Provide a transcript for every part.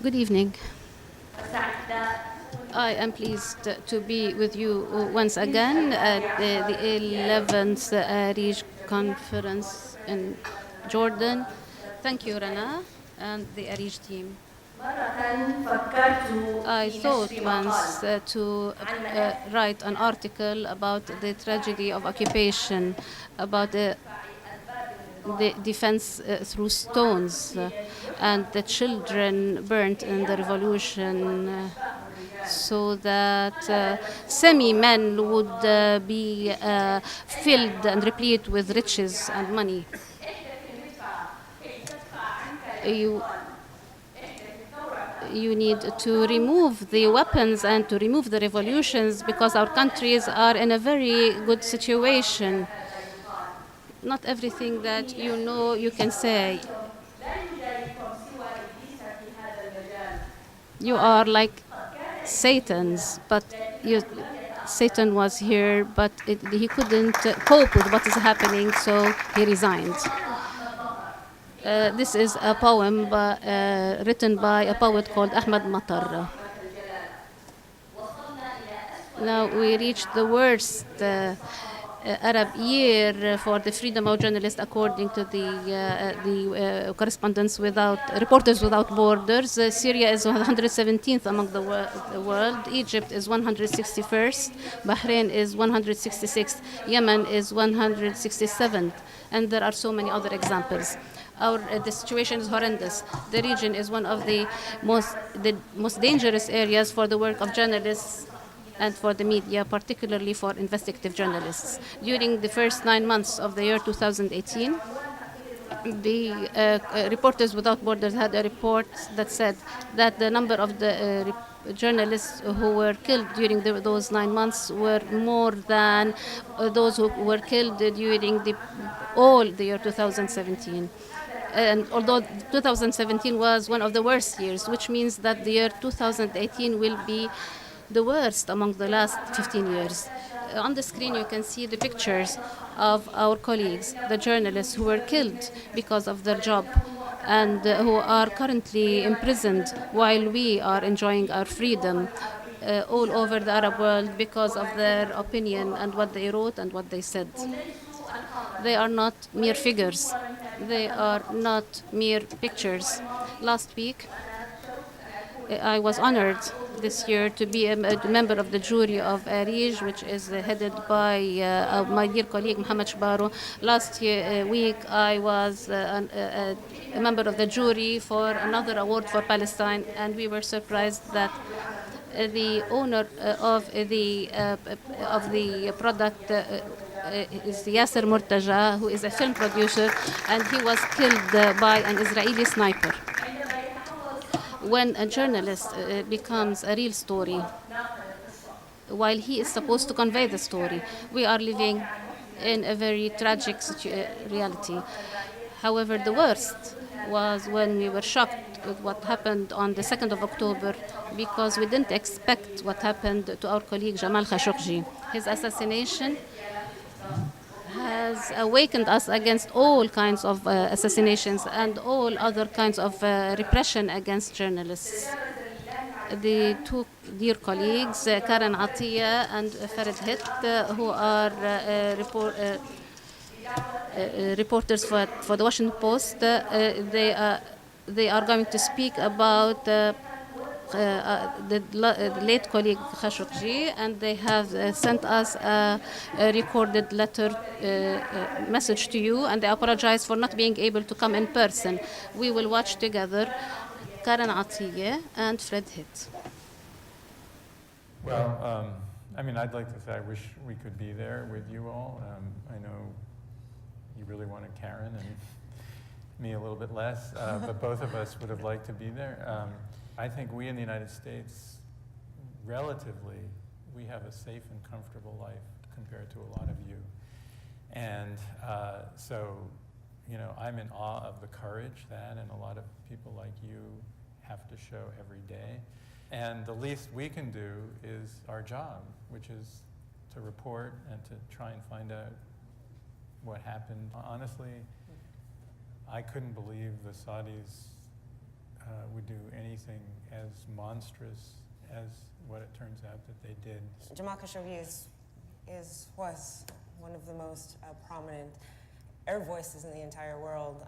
Good evening. I am pleased to be with you once again at the 11th ARIJ conference in Jordan. Thank you, Rana, and the ARIJ team. I thought once to write an article about the tragedy of occupation, about the defense through stones, and the children burnt in the revolution, so that semi-men would be filled and replete with riches and money. You need to remove the weapons and to remove the revolutions, because our countries are in a very good situation. Not everything that you know you can say. You are like Satan's, but Satan was here, but he couldn't cope with what is happening, so he resigned. This is a poem written by a poet called Ahmad Matar. Now we reached the worst Arab year for the freedom of journalists, according to the correspondents without Reporters Without Borders. Syria is 117th among the world. Egypt is 161st. Bahrain is 166th. Yemen is 167th. And there are so many other examples. The situation is horrendous. The region is one of the most dangerous areas for the work of journalists and for the media, particularly for investigative journalists. During the first 9 months of the year 2018, the Reporters Without Borders had a report that said that the number of the journalists who were killed during those 9 months were more than those who were killed during all the year 2017. And although 2017 was one of the worst years, which means that the year 2018 will be the worst among the last 15 years. On the screen you can see the pictures of our colleagues, the journalists who were killed because of their job and who are currently imprisoned while we are enjoying our freedom all over the Arab world because of their opinion and what they wrote and what they said. They are not mere figures. They are not mere pictures. Last week, I was honored this year to be a member of the jury of ARIJ, which is headed by my dear colleague Mohammed Shbaro. Last week, I was a member of the jury for another award for Palestine, and we were surprised that the owner of the product is Yasser Murtaja, who is a film producer, and he was killed by an Israeli sniper. When a journalist becomes a real story, while he is supposed to convey the story, we are living in a very tragic reality. However, the worst was when we were shocked with what happened on the 2nd of October, because we didn't expect what happened to our colleague Jamal Khashoggi. His assassination has awakened us against all kinds of assassinations and all other kinds of repression against journalists. The two dear colleagues, Karen Attieh and Fred Hiatt, who are reporters for the Washington Post, they are going to speak about the late colleague Khashoggi, and they have sent us a recorded letter message to you, and they apologize for not being able to come in person. We will watch together Karen Attieh and Fred Hiatt. Well, I mean, I'd like to say I wish we could be there with you all. I know you really wanted Karen and me a little bit less, but both of us would have liked to be there. I think we in the United States, relatively, we have a safe and comfortable life compared to a lot of you. And so, you know, I'm in awe of the courage that and a lot of people like you have to show every day. And the least we can do is our job, which is to report and to try and find out what happened. Honestly, I couldn't believe the Saudis would do anything as monstrous as what it turns out that they did. Jamal Khashoggi was one of the most prominent Arab voices in the entire world.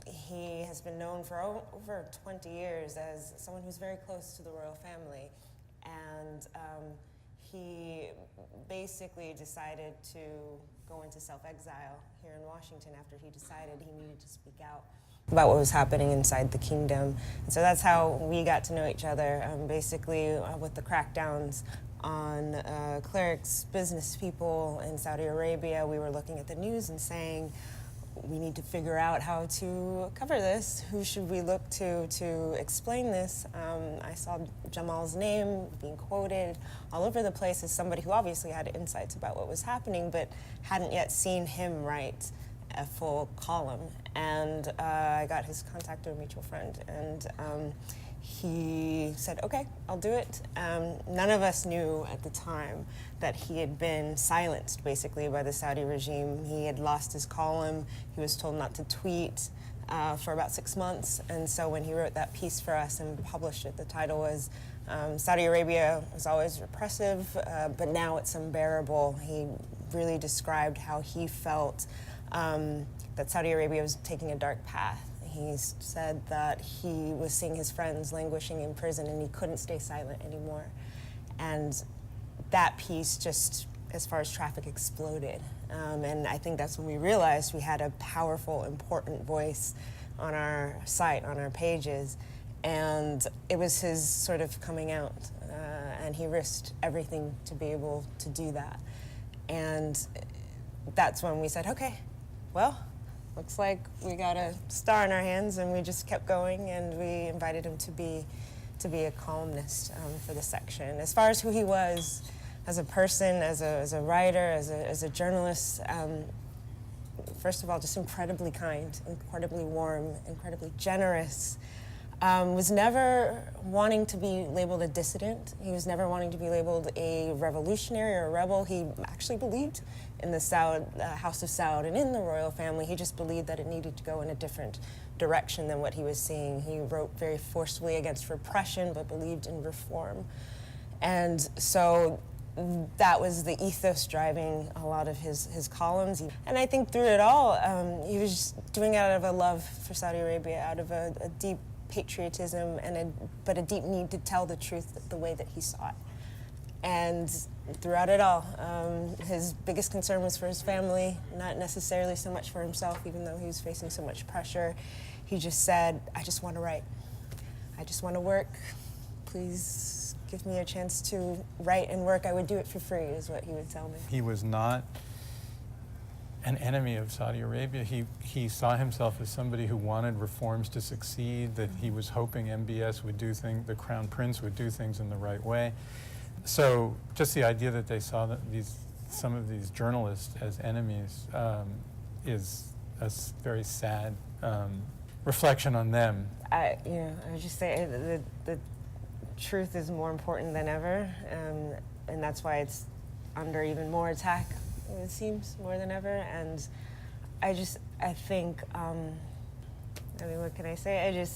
He has been known for over 20 years as someone who's very close to the royal family, and he basically decided to go into self-exile here in Washington after he decided he needed to speak out about what was happening inside the kingdom. And so that's how we got to know each other, basically with the crackdowns on clerics, business people in Saudi Arabia. We were looking at the news and saying, we need to figure out how to cover this. Who should we look to explain this? I saw Jamal's name being quoted all over the place as somebody who obviously had insights about what was happening, but hadn't yet seen him write a full column. And I got his contact through a mutual friend, and he said, okay, I'll do it. None of us knew at the time that he had been silenced, basically, by the Saudi regime. He had lost his column. He was told not to tweet for about 6 months. And so when he wrote that piece for us and published it, the title was Saudi Arabia was always repressive, but now it's unbearable. He really described how he felt that Saudi Arabia was taking a dark path. He said that he was seeing his friends languishing in prison and he couldn't stay silent anymore. And that piece just, as far as traffic, exploded. And I think that's when we realized we had a powerful, important voice on our site, on our pages. And it was his sort of coming out. And he risked everything to be able to do that. And that's when we said, okay, well, looks like we got a star in our hands, and we just kept going, and we invited him to be a columnist for the section. As far as who he was as a person, as a writer, as a journalist, first of all, just incredibly kind, incredibly warm, incredibly generous. Was never wanting to be labeled a dissident. He was never wanting to be labeled a revolutionary or a rebel. He actually believed in the House of Saud and in the royal family. He just believed that it needed to go in a different direction than what he was seeing. He wrote very forcefully against repression, but believed in reform. And so that was the ethos driving a lot of his columns. And I think through it all, he was just doing it out of a love for Saudi Arabia, out of a deep patriotism, but a deep need to tell the truth the way that he saw it. And throughout it all, his biggest concern was for his family, not necessarily so much for himself, even though he was facing so much pressure. He just said, I just want to write. I just want to work. Please give me a chance to write and work. I would do it for free, is what he would tell me. He was not an enemy of Saudi Arabia. He saw himself as somebody who wanted reforms to succeed, that he was hoping MBS would do things, the Crown Prince would do things in the right way. So just the idea that they saw that some of these journalists as enemies is a very sad reflection on them. I would just say the truth is more important than ever, and that's why it's under even more attack, it seems, more than ever. And I think, what can I say?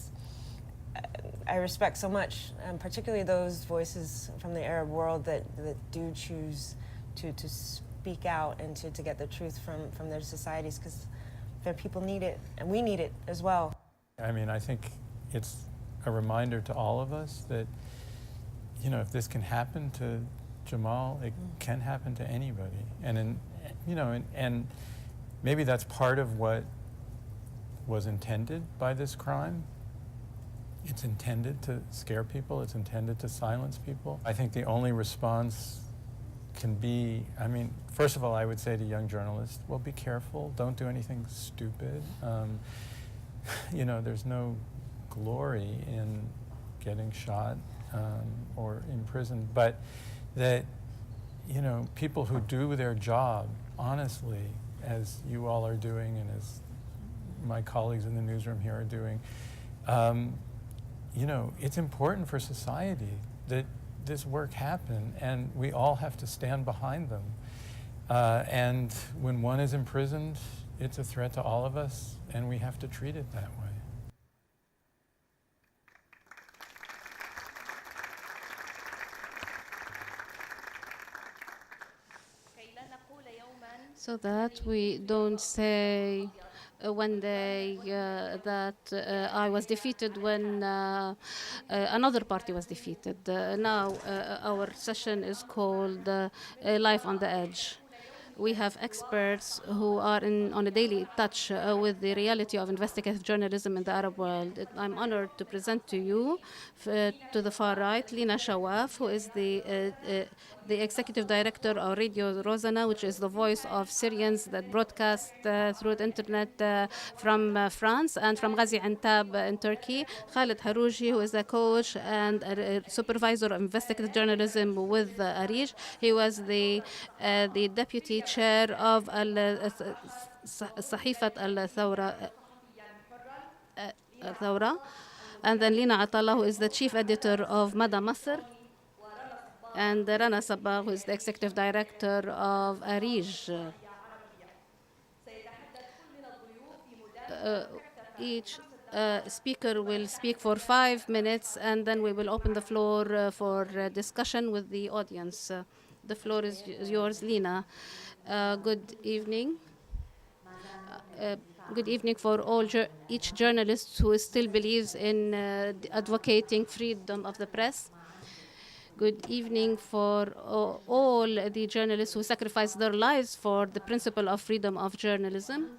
I respect so much, particularly those voices from the Arab world that do choose to speak out and to get the truth from their societies, because their people need it, and we need it as well. I mean, I think it's a reminder to all of us that, if this can happen to Jamal, it can happen to anybody. And and maybe that's part of what was intended by this crime. It's intended to scare people. It's intended to silence people. I think the only response can be, first of all, I would say to young journalists, well, be careful. Don't do anything stupid. There's no glory in getting shot or imprisoned, but that, people who do their job honestly, as you all are doing and as my colleagues in the newsroom here are doing, it's important for society that this work happen, and we all have to stand behind them. And when one is imprisoned, it's a threat to all of us, and we have to treat it that way. so that we don't say one day that I was defeated when another party was defeated. Now our session is called Life on the Edge. We have experts who are on a daily touch with the reality of investigative journalism in the Arab world. I'm honored to present to you, to the far right, Lina Chawaf, who is the executive director of Radio Rozana, which is the voice of Syrians that broadcast through the internet from France, and from Ghazi Antab in Turkey. Khaled Harouji, who is a coach and a supervisor of investigative journalism with ARIJ. He was the deputy chair of صحيفة الثورة. And then Lina Attala, who is the chief editor of Mada Masr, and Rana Sabbagh, who is the executive director of ARIJ. Each speaker will speak for 5 minutes, and then we will open the floor for discussion with the audience. The floor is yours, Lina. Good evening. Good evening for each journalist who still believes in advocating freedom of the press. Good evening for all the journalists who sacrifice their lives for the principle of freedom of journalism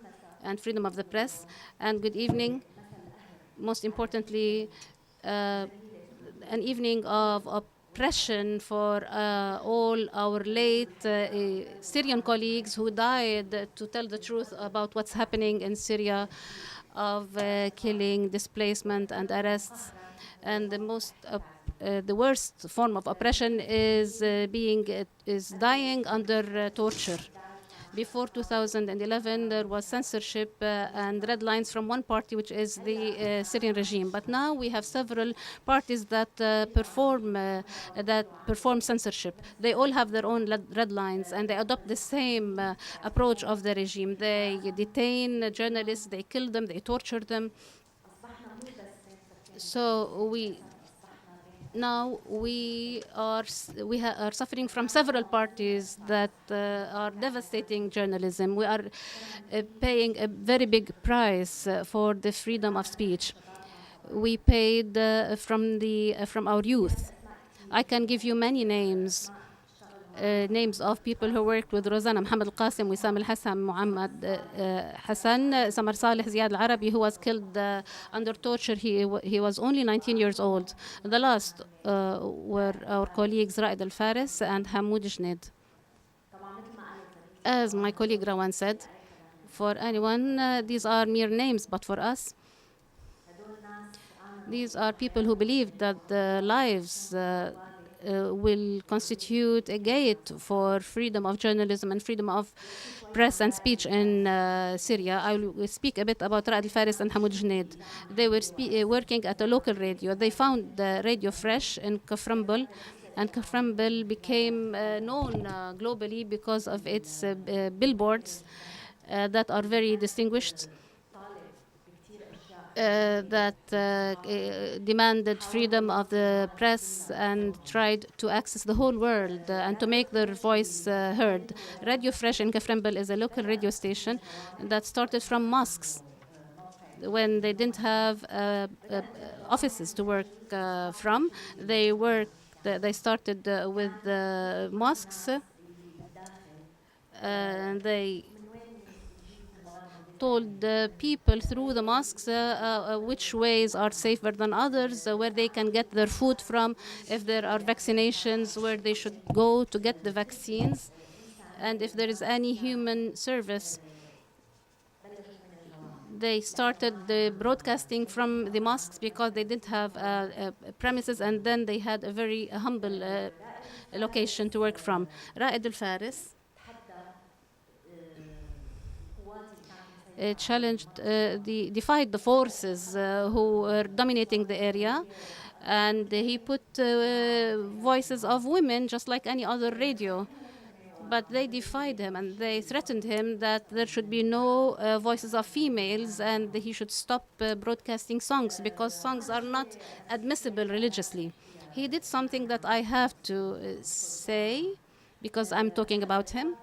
and freedom of the press. And good evening, most importantly, an evening of oppression for all our late Syrian colleagues who died to tell the truth about what's happening in Syria, of killing, displacement, and arrests. And the worst form of oppression is dying under torture. Before 2011, there was censorship and red lines from one party, which is the Syrian regime. But now we have several parties that perform censorship. They all have their own red lines, and they adopt the same approach of the regime. They detain journalists, they kill them, they torture them. So we are suffering from several parties that are devastating journalism. We are paying a very big price for the freedom of speech. We paid from our youth. I can give you many names. Names of people who worked with Rozana: Mohammed Al-Qasim, Wissam Al-Hassan, Muhammad Hassan, Samar Saleh, Ziad Al-Arabi, who was killed under torture. He was only 19 years old. The last were our colleagues Raed Al-Faris and Hamoud Jnaid. As my colleague Rawan said, for anyone, these are mere names, but for us, these are people who believe that their lives will constitute a gate for freedom of journalism and freedom of press and speech in Syria. I will speak a bit about Raed Al-Faris and Hamoud Jnaid. They were working at a local radio. They found the Radio Fresh in Kaframbul, and Kaframbul became known globally because of its billboards that are very distinguished. That demanded freedom of the press and tried to access the whole world and to make their voice heard. Radio Fresh in Kaframbul is a local radio station that started from mosques when they didn't have offices to work from. They started with mosques, and they told people through the mosques which ways are safer than others, where they can get their food from, if there are vaccinations, where they should go to get the vaccines, and if there is any human service. They started the broadcasting from the mosques because they didn't have premises, and then they had a very humble location to work from. Raed Al-Faris defied the forces who were dominating the area, and he put voices of women just like any other radio. But they defied him, and they threatened him that there should be no voices of females, and he should stop broadcasting songs because songs are not admissible religiously. He did something that I have to say because I'm talking about him.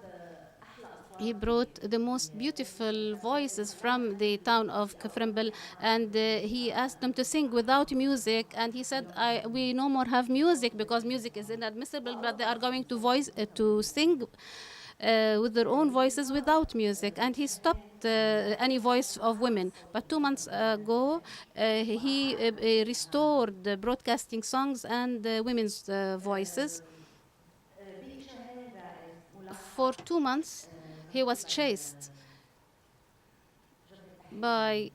He brought the most beautiful voices from the town of Kafrembel, and he asked them to sing without music. And he said, "We no more have music because music is inadmissible, but they are going to sing with their own voices without music." And he stopped any voice of women. But 2 months ago, he restored broadcasting songs and women's voices. For 2 months, he was chased by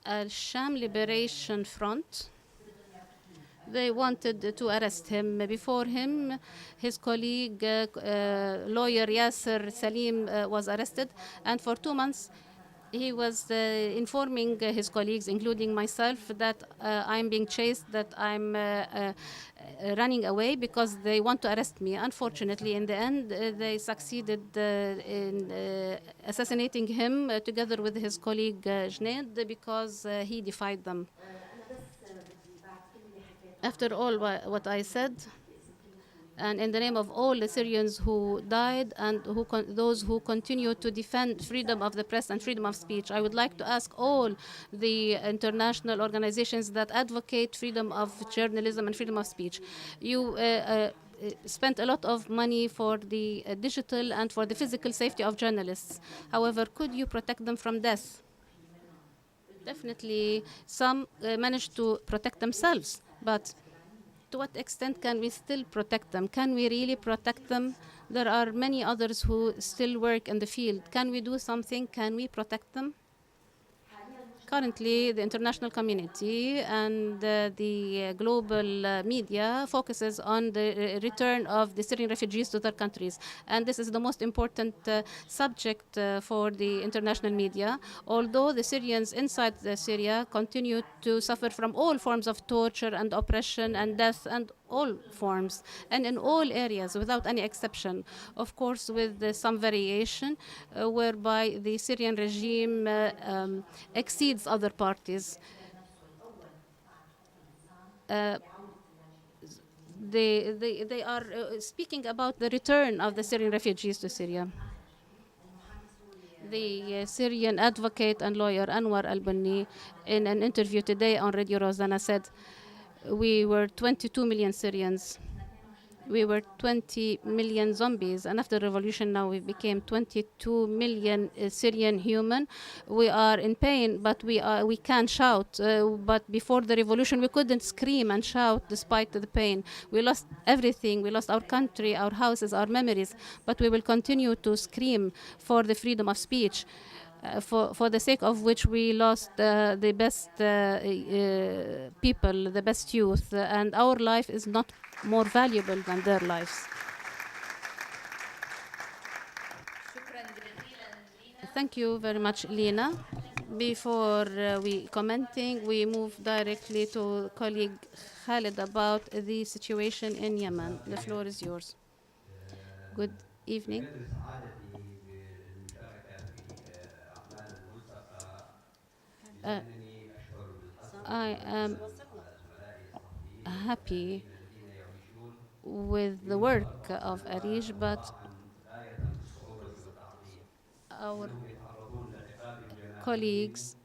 Al-Sham Liberation Front. They wanted to arrest him. Before him, his colleague, lawyer Yasser Salim, was arrested. And for 2 months, he was informing his colleagues, including myself, that I'm being chased, that I'm running away because they want to arrest me. Unfortunately, in the end, they succeeded in assassinating him together with his colleague Jnaid because he defied them. After all what I said, and in the name of all the Syrians who died and those who continue to defend freedom of the press and freedom of speech, I would like to ask all the international organizations that advocate freedom of journalism and freedom of speech. You spent a lot of money for the digital and for the physical safety of journalists. However, could you protect them from death? Definitely, some managed to protect themselves, but to what extent can we still protect them? Can we really protect them? There are many others who still work in the field. Can we do something? Can we protect them? Currently, the international community and the global media focuses on the return of the Syrian refugees to their countries. And this is the most important subject for the international media. Although the Syrians inside Syria continue to suffer from all forms of torture and oppression and death and all forms and in all areas without any exception. Of course, with some variation whereby the Syrian regime exceeds other parties. They are speaking about the return of the Syrian refugees to Syria. The Syrian advocate and lawyer Anwar al-Banni, in an interview today on Radio Rozana, said, "We were 22 million Syrians. We were 20 million zombies, and after the revolution now we became 22 million Syrian human. We are in pain, but we can shout. But before the revolution we couldn't scream and shout despite the pain. We lost everything. We lost our country, our houses, our memories, but we will continue to scream for the freedom of speech. For the sake of which we lost the best people, the best youth, and our life is not more valuable than their lives." Thank you very much, Lina. Before we commenting, we move directly to colleague Khaled about the situation in Yemen. The floor is yours. Good evening. I am happy with the work of ARIJ, but our colleagues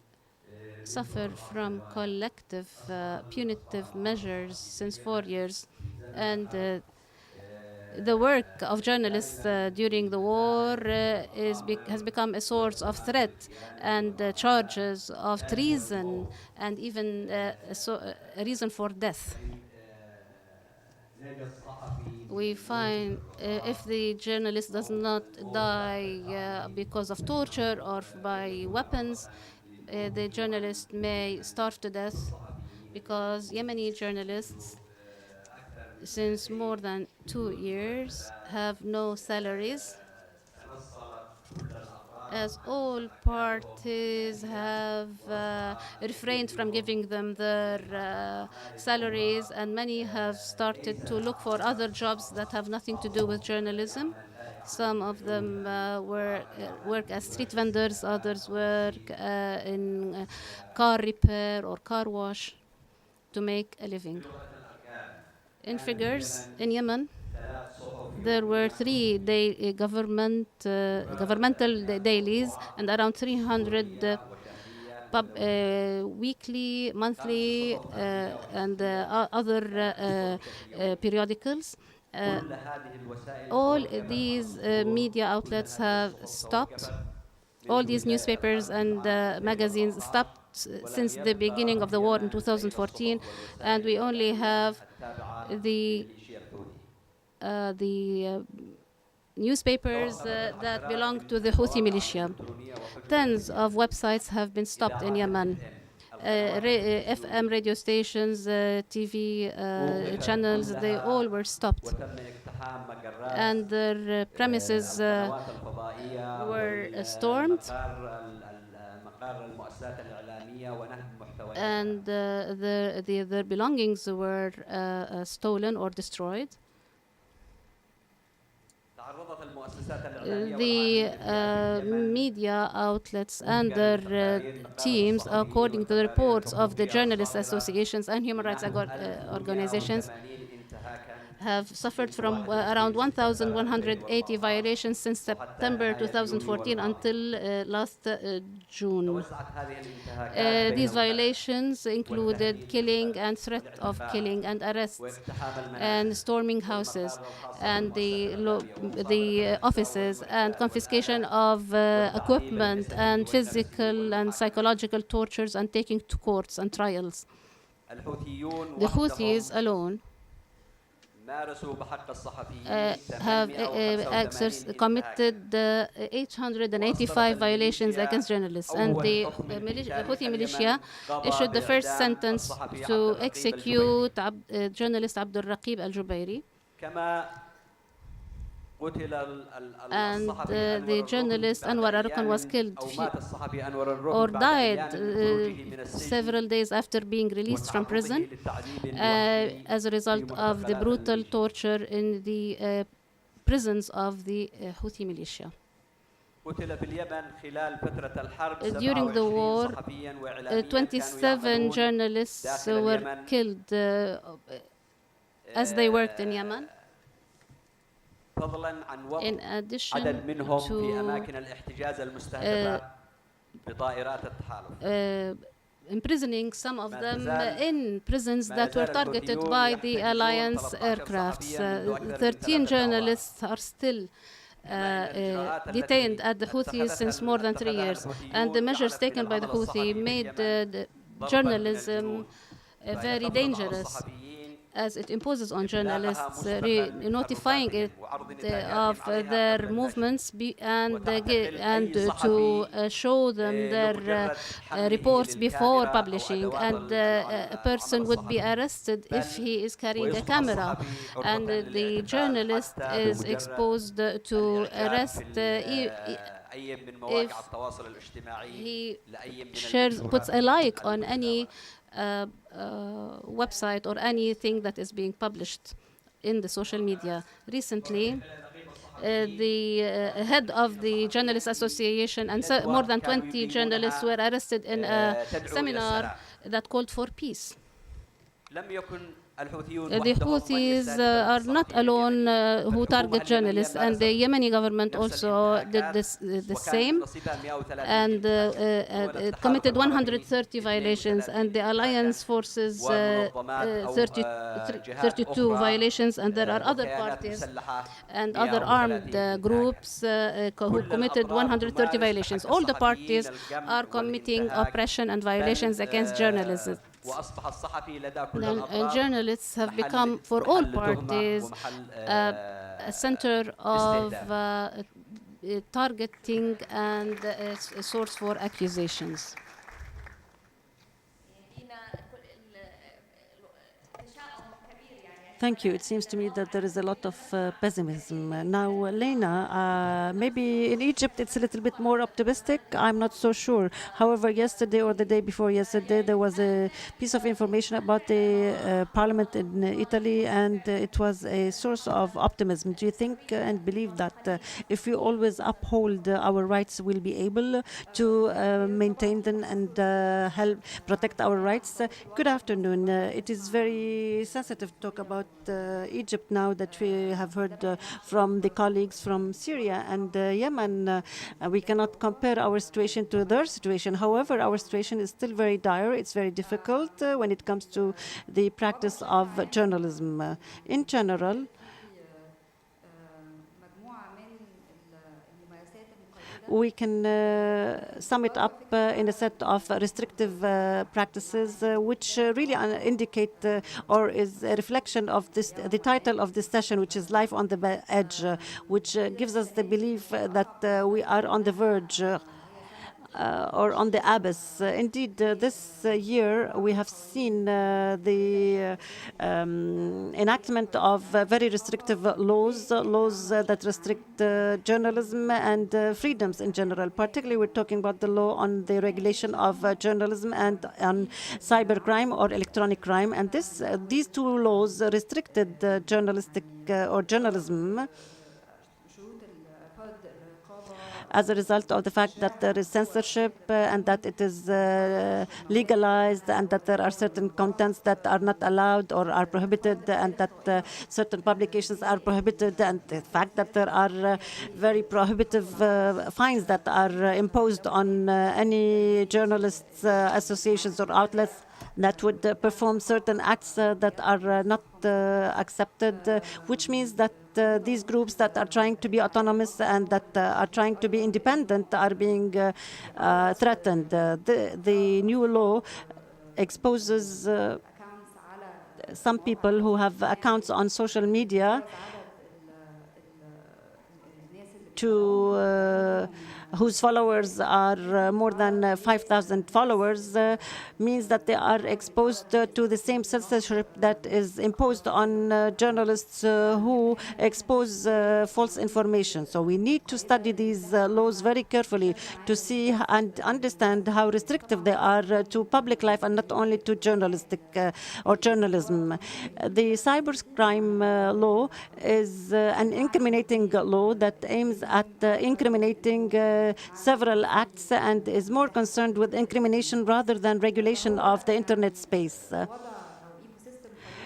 suffer from collective punitive measures since 4 years, and the work of journalists during the war has become a source of threat and charges of treason and even a reason for death. We find if the journalist does not die because of torture or by weapons, the journalist may starve to death, because Yemeni journalists since more than 2 years have no salaries, as all parties have refrained from giving them their salaries, and many have started to look for other jobs that have nothing to do with journalism. Some of them work as street vendors, others work in car repair or car wash to make a living. In figures, in Yemen, There were 3 governmental dailies and around 300 weekly, monthly, and other periodicals. All these media outlets have stopped. All these newspapers and magazines stopped since the beginning of the war in 2014, and we only have the newspapers that belong to the Houthi militia. Tens of websites have been stopped in Yemen. FM radio stations, TV channels, they all were stopped. And their premises were stormed. And their belongings were stolen or destroyed. The media outlets and their teams, according to the reports of the journalist associations and human rights organizations, have suffered from around 1,180 violations since September 2014 until last June. These violations included killing and threat of killing and arrests and storming houses and the offices and confiscation of equipment and physical and psychological tortures and taking to courts and trials. The Houthis alone have committed 885 violations against journalists, and the Houthi militia issued the first sentence to execute journalist Abdul Raqib al-Jubairi. And the journalist Anwar Arkan was killed or died several days after being released from prison as a result of the brutal torture in the prisons of the Houthi militia. During the war, 27 journalists were killed as they worked in Yemen. In addition to imprisoning some of them in prisons that were targeted by the alliance aircrafts. 13 journalists are still detained at the Houthis since more than 3 years. And the measures taken by the Houthi made the journalism very dangerous, as it imposes on journalists, notifying it of their movements and to show them their reports before publishing. And a person would be arrested if he is carrying a camera. And the journalist is exposed to arrest if he puts a like on any website or anything that is being published in the social media. Recently, the head of the Journalists Association and more than 20 journalists were arrested in a seminar that called for peace. The Houthis are not alone who target journalists, and the Yemeni government also did the same and committed 130 violations, and the alliance forces 32 violations, and there are other parties and other armed groups who committed 130 violations. All the parties are committing oppression and violations against journalists. Journalists have become, for all parties, a center of targeting and a source for accusations. Thank you. It seems to me that there is a lot of pessimism. Now, Lina, maybe in Egypt it's a little bit more optimistic. I'm not so sure. However, yesterday or the day before yesterday, there was a piece of information about the parliament in Italy, and it was a source of optimism. Do you think and believe that if we always uphold our rights, we'll be able to maintain them and help protect our rights? Good afternoon. It is very sensitive to talk about Egypt now that we have heard from the colleagues from Syria and Yemen. We cannot compare our situation to their situation. However, our situation is still very dire. It's very difficult when it comes to the practice of journalism. In general, we can sum it up in a set of restrictive practices, which really indicate or is a reflection of the title of this session, which is Life on the Edge, which gives us the belief that we are on the verge or on the abyss. Indeed, this year we have seen the enactment of very restrictive laws that restrict journalism and freedoms in general. Particularly, we're talking about the law on the regulation of journalism and on cybercrime or electronic crime. And these two laws restricted journalistic or journalism as a result of the fact that there is censorship and that it is legalized and that there are certain contents that are not allowed or are prohibited and that certain publications are prohibited, and the fact that there are very prohibitive fines that are imposed on any journalists, associations or outlets that would perform certain acts that are not accepted, which means that these groups that are trying to be autonomous and that are trying to be independent are being threatened. The new law exposes some people who have accounts on social media to whose followers are more than 5,000 followers, means that they are exposed to the same censorship that is imposed on journalists who expose false information. So we need to study these laws very carefully to see and understand how restrictive they are to public life and not only to journalistic or journalism. The cybercrime law is an incriminating law that aims at incriminating several acts and is more concerned with incrimination rather than regulation of the internet space.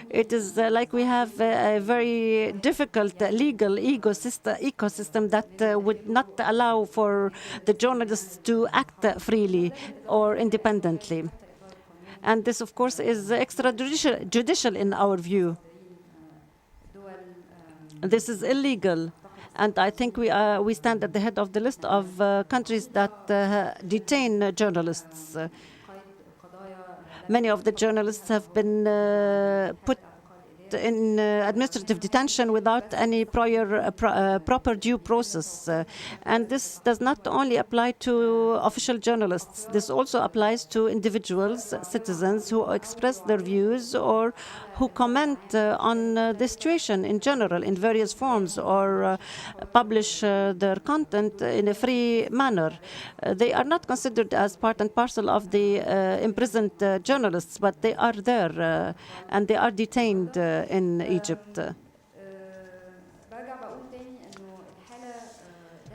It is like we have a very difficult legal ecosystem that would not allow for the journalists to act freely or independently. And this, of course, is extrajudicial in our view. This is illegal. And I think we stand at the head of the list of countries that detain journalists. Many of the journalists have been put in administrative detention without any prior proper due process. And this does not only apply to official journalists. This also applies to individuals, citizens who express their views or who comment on the situation in general in various forms or publish their content in a free manner. They are not considered as part and parcel of the imprisoned journalists, but they are there and they are detained in Egypt.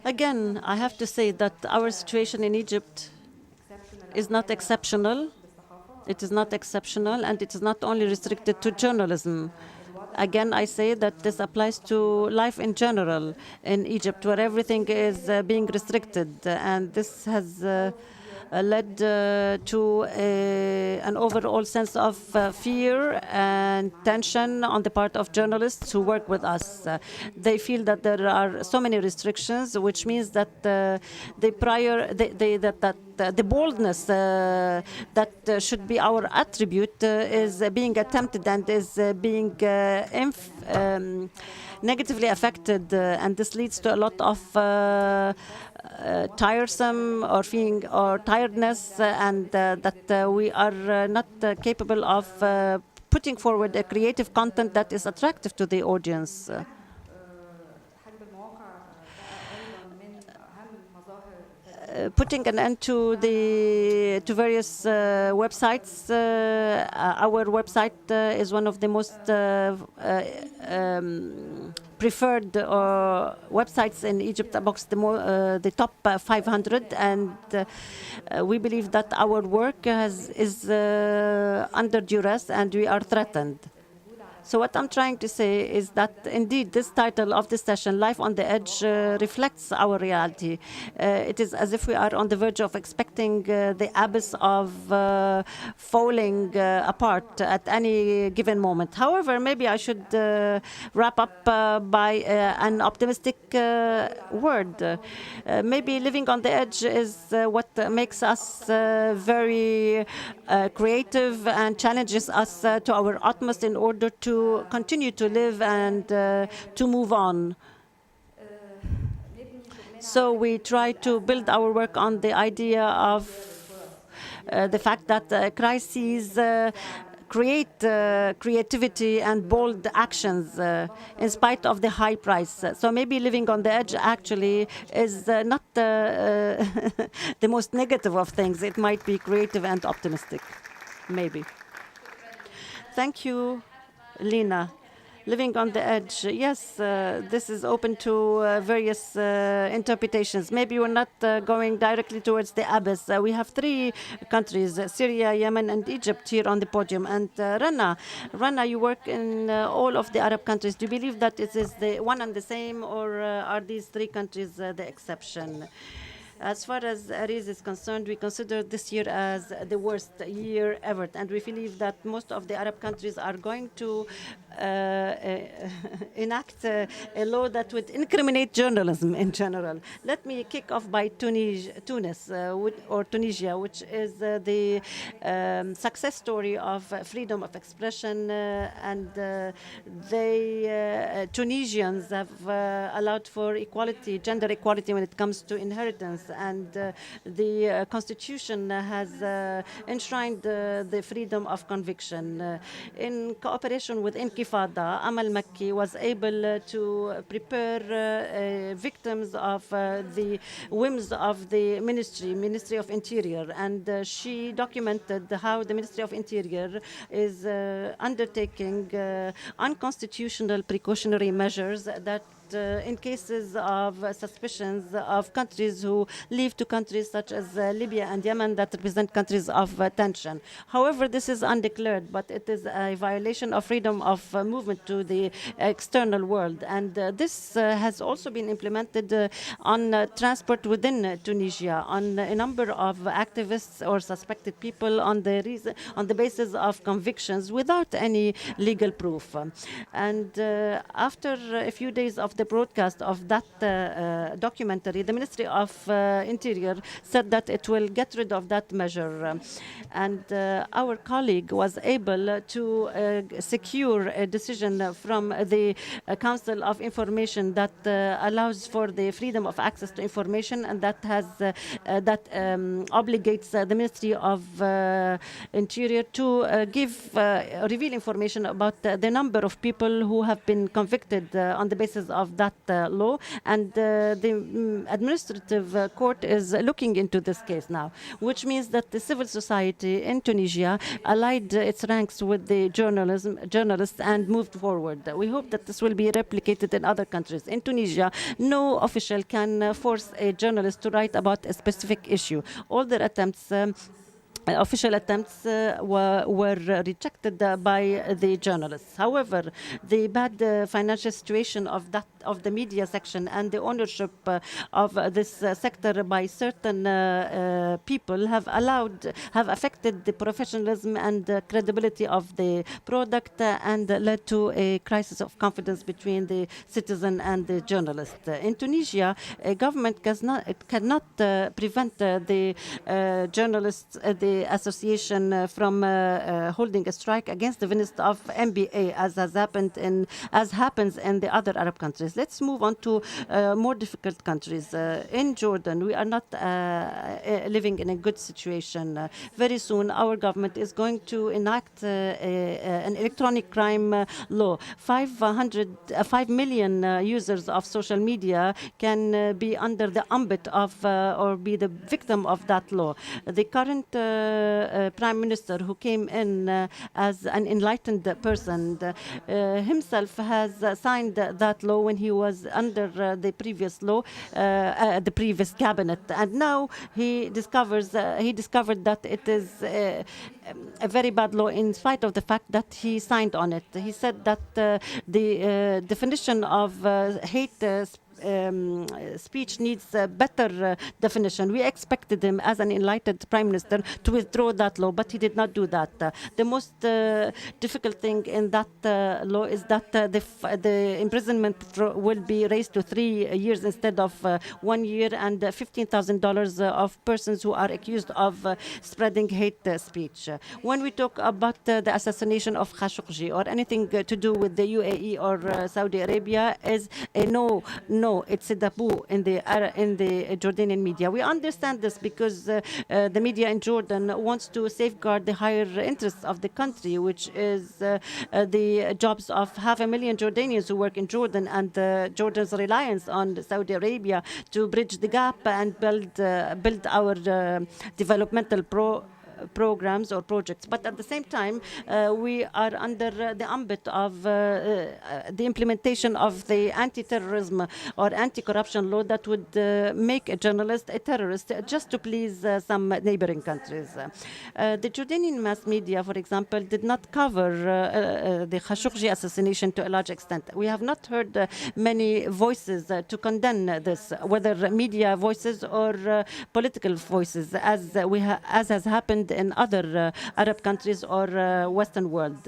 Again, I have to say that our situation in Egypt is not exceptional. It is not exceptional, and it is not only restricted to journalism. Again, I say that this applies to life in general in Egypt, where everything is being restricted, and this has led to an overall sense of fear and tension on the part of journalists who work with us. They feel that there are so many restrictions, which means that the boldness that should be our attribute is being attempted and is being negatively affected, and this leads to a lot of tiresome or feeling or tiredness, and that we are not capable of putting forward a creative content that is attractive to the audience. Putting an end to various websites. Our website is one of the most preferred websites in Egypt amongst the top 500, and we believe that our work is under duress and we are threatened. So what I'm trying to say is that indeed this title of this session, Life on the Edge, reflects our reality. It is as if we are on the verge of expecting the abyss of falling apart at any given moment. However, maybe I should wrap up by an optimistic word. Maybe living on the edge is what makes us very creative and challenges us to our utmost in order to continue to live and to move on. So we try to build our work on the idea of the fact that crises create creativity and bold actions in spite of the high price. So maybe living on the edge actually is not the most negative of things. It might be creative and optimistic, maybe. Thank you, Lina. Living on the edge, yes, this is open to various interpretations. Maybe we're not going directly towards the abyss. We have three countries, Syria, Yemen, and Egypt here on the podium. And Rana, you work in all of the Arab countries. Do you believe that it is the one and the same, or are these three countries the exception? As far as ARIJ is concerned, we consider this year as the worst year ever, and we believe that most of the Arab countries are going to enact a law that would incriminate journalism in general. Let me kick off by Tunis, or Tunisia, which is the success story of freedom of expression, and Tunisians have allowed for equality, gender equality when it comes to inheritance, and the constitution has enshrined the freedom of conviction. In cooperation with Intifada, Amal Makki was able to prepare victims of the whims of the Ministry of Interior, and she documented how the Ministry of Interior is undertaking unconstitutional precautionary measures that in cases of suspicions of countries who leave to countries such as Libya and Yemen that represent countries of tension. However, this is undeclared, but it is a violation of freedom of movement to the external world. And this has also been implemented on transport within Tunisia, on a number of activists or suspected people on the basis of convictions without any legal proof. And after a few days of the broadcast of that documentary, the Ministry of Interior said that it will get rid of that measure. And our colleague was able to secure a decision from the Council of Information that allows for the freedom of access to information, and that has obligates the Ministry of Interior to reveal information about the number of people who have been convicted on the basis of that law, and the administrative court is looking into this case now, which means that the civil society in Tunisia allied its ranks with the journalists and moved forward. We hope that this will be replicated in other countries. In Tunisia, no official can force a journalist to write about a specific issue. All their attempts official attempts were rejected by the journalists. However, the bad financial situation of the media section and the ownership of this sector by certain people have affected the professionalism and credibility of the product and led to a crisis of confidence between the citizen and the journalist. In Tunisia, a government cannot prevent the journalists, the association from holding a strike against the Minister of MBA, as happens in the other Arab countries. Let's move on to more difficult countries. In Jordan, we are not living in a good situation. Very soon, our government is going to enact an electronic crime law. 5 million users of social media can be under the ambit of or be the victim of that law. The current prime minister who came in as an enlightened person, himself has signed that law when he was under the previous law, the previous cabinet, and now he discovered that it is a very bad law in spite of the fact that he signed on it. He said that the definition of hate speech needs a better definition. We expected him as an enlightened prime minister to withdraw that law, but he did not do that. The most difficult thing in that law is that the imprisonment will be raised to 3 years instead of 1 year, and $15,000 of persons who are accused of spreading hate speech. When we talk about the assassination of Khashoggi or anything to do with the UAE or Saudi Arabia, is a no, it's a taboo in the Jordanian media. We understand this because the media in Jordan wants to safeguard the higher interests of the country, which is the jobs of 500,000 Jordanians who work in Jordan, and Jordan's reliance on Saudi Arabia to bridge the gap and build our developmental programs or projects. But at the same time, we are under the ambit of the implementation of the anti-terrorism or anti-corruption law that would make a journalist a terrorist just to please some neighboring countries. The Jordanian mass media, for example, did not cover the Khashoggi assassination to a large extent. We have not heard many voices to condemn this, whether media voices or political voices, as has happened in other Arab countries or Western world.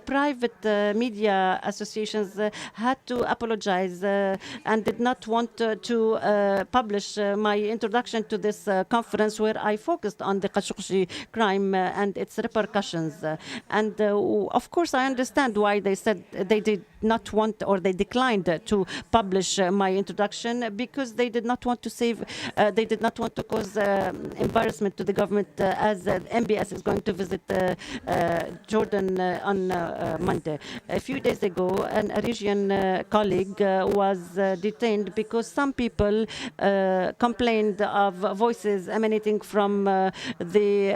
Private media associations had to apologize and did not want to publish my introduction to this conference, where I focused on the Khashoggi crime and its repercussions. And of course, I understand why they said they did not want, or they declined to publish my introduction, because they did not want to they did not want to cause embarrassment to the government, as MBS is going to visit Jordan on Monday. A few days ago, an ARIJ colleague was detained because some people complained of voices emanating from the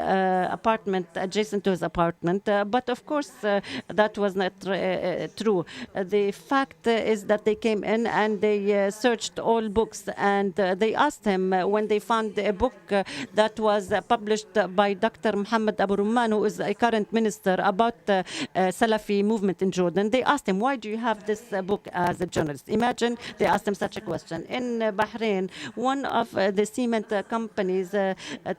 apartment adjacent to his apartment. But of course, that was not true. The fact is that they came in and they searched all books, and they asked him when they found a book that was published by Dr. Mohammed Abu Rumman, who is a current minister, about Salafi movement in Jordan. They asked him, why do you have this book as a journalist? Imagine they asked him such a question. In Bahrain, one of the cement companies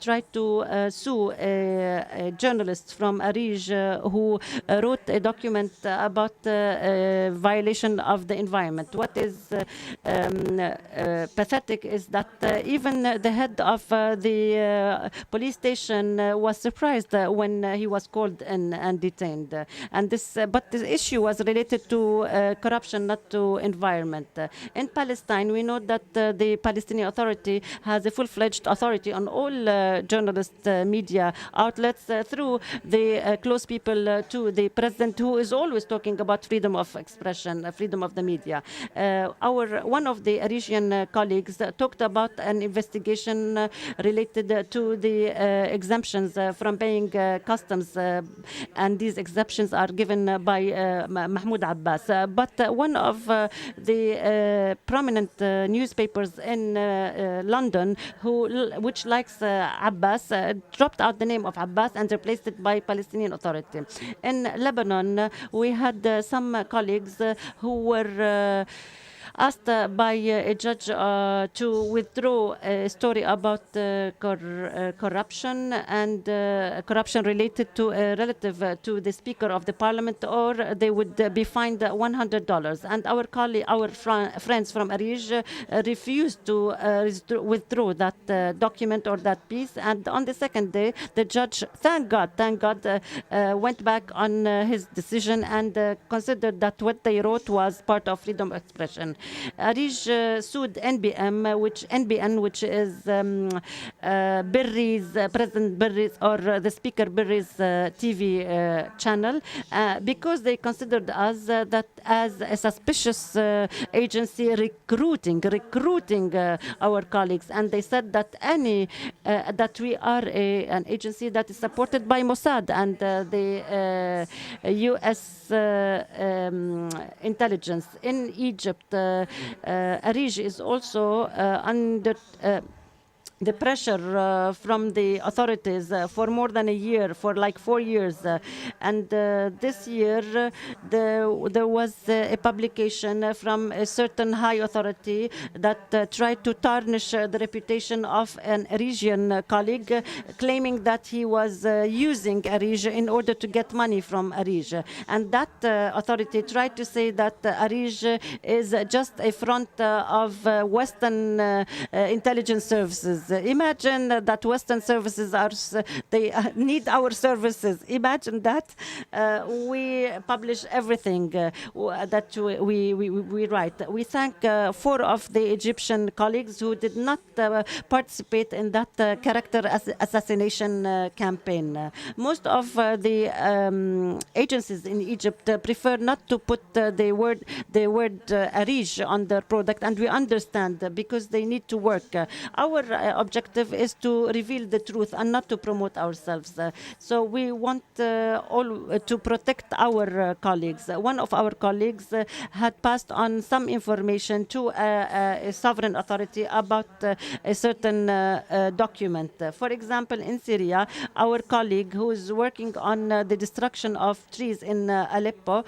tried to sue a journalist from ARIJ who wrote a document about violation of the environment. What is pathetic is that even the head of the police station was surprised when he was called in and detained. But the issue was related to corruption, not to environment. In Palestine, we know that the Palestinian Authority has a full-fledged authority on all journalist media outlets through the close people to the president, who is always talking about freedom of expression, freedom of the media. One of the ARIJ colleagues talked about an investigation related to the exemptions from paying customs, and these exemptions are given by Mahmoud Abbas. But one of the prominent newspapers in London, which likes Abbas, dropped out the name of Abbas and replaced it by Palestinian Authority. In Lebanon, we had some colleagues who were asked by a judge to withdraw a story about corruption and corruption related to a relative to the Speaker of the Parliament, or they would be fined $100. And our friends from ARIJ refused to withdraw that document or that piece. And on the second day, the judge, thank God, went back on his decision and considered that what they wrote was part of freedom of expression. ARIJ sued NBN, which is Birri's, President Birri's, or the Speaker Birri's TV channel, because they considered us that as a suspicious agency recruiting our colleagues, and they said that that we are an agency that is supported by Mossad and the U.S. Intelligence. In Egypt, ARIJ is also under the pressure from the authorities for more than a year, for like 4 years. And this year, there was a publication from a certain high authority that tried to tarnish the reputation of an ARIJian colleague, claiming that he was using ARIJ in order to get money from ARIJ. And that authority tried to say that ARIJ is just a front of Western intelligence services. Imagine that Western services they need our services. Imagine that. We publish everything that we write. We thank 4 of the Egyptian colleagues who did not participate in that character assassination campaign. Most of the agencies in Egypt prefer not to put the word ARIJ on their product, and we understand because they need to work. Our objective is to reveal the truth and not to promote ourselves. So we want to protect our colleagues. One of our colleagues had passed on some information to a sovereign authority about a certain document. For example, in Syria, our colleague who is working on the destruction of trees in Aleppo